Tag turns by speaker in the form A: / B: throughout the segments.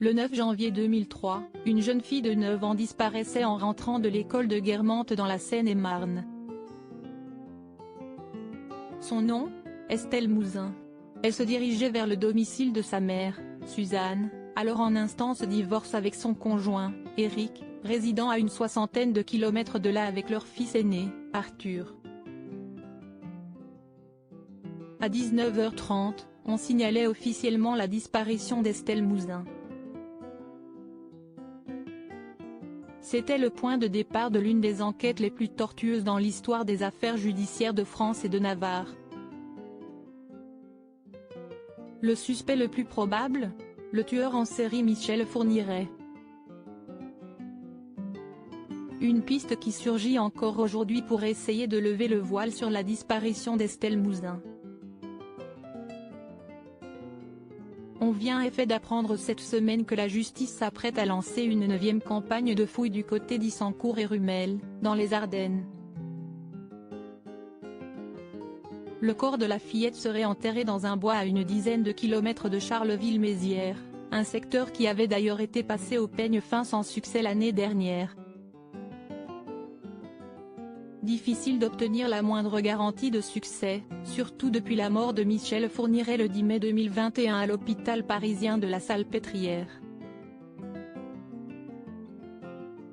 A: Le 9 janvier 2003, une jeune fille de 9 ans disparaissait en rentrant de l'école de Guermantes dans la Seine-et-Marne. Son nom, Estelle Mouzin. Elle se dirigeait vers le domicile de sa mère, Suzanne, alors en instance de divorce avec son conjoint, Éric, résidant à une soixantaine de kilomètres de là avec leur fils aîné, Arthur. À 19h30, on signalait officiellement la disparition d'Estelle Mouzin. C'était le point de départ de l'une des enquêtes les plus tortueuses dans l'histoire des affaires judiciaires de France et de Navarre. Le suspect le plus probable ? Le tueur en série Michel Fourniret. Une piste qui surgit encore aujourd'hui pour essayer de lever le voile sur la disparition d'Estelle Mouzin. On vient en fait d'apprendre cette semaine que la justice s'apprête à lancer une 9e campagne de fouilles du côté d'Issancourt et Rumel, dans les Ardennes. Le corps de la fillette serait enterré dans un bois à une dizaine de kilomètres de Charleville-Mézières, un secteur qui avait d'ailleurs été passé au peigne fin sans succès l'année dernière. Difficile d'obtenir la moindre garantie de succès, surtout depuis la mort de Michel Fourniret le 10 mai 2021 à l'hôpital parisien de la Salpêtrière.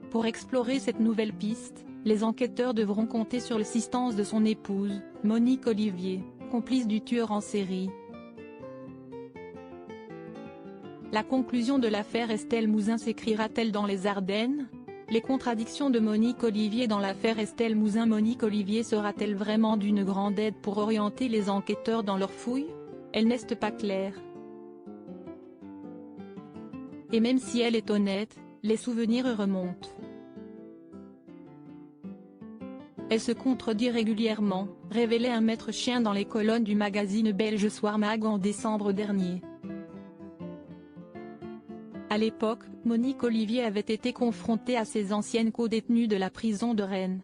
A: Pour explorer cette nouvelle piste, les enquêteurs devront compter sur l'assistance de son épouse, Monique Olivier, complice du tueur en série. La conclusion de l'affaire Estelle Mouzin s'écrira-t-elle dans les Ardennes ? Les contradictions de Monique Olivier dans l'affaire Estelle Mouzin. Monique Olivier sera-t-elle vraiment d'une grande aide pour orienter les enquêteurs dans leurs fouilles? Elle n'est pas claire. Et même si elle est honnête, les souvenirs remontent. Elle se contredit régulièrement, révélait un maître chien dans les colonnes du magazine belge Soir Mag en décembre dernier. À l'époque, Monique Olivier avait été confrontée à ses anciennes co-détenues de la prison de Rennes.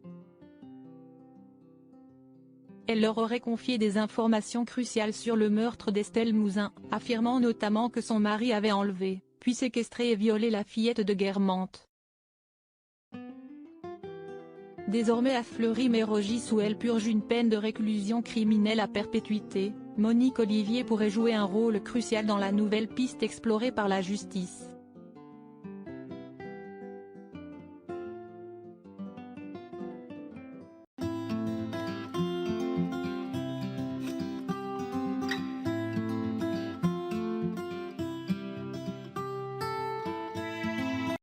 A: Elle leur aurait confié des informations cruciales sur le meurtre d'Estelle Mouzin, affirmant notamment que son mari avait enlevé, puis séquestré et violé la fillette de Guermantes. Désormais à Fleury-Mérogis où elle purge une peine de réclusion criminelle à perpétuité, Monique Olivier pourrait jouer un rôle crucial dans la nouvelle piste explorée par la justice.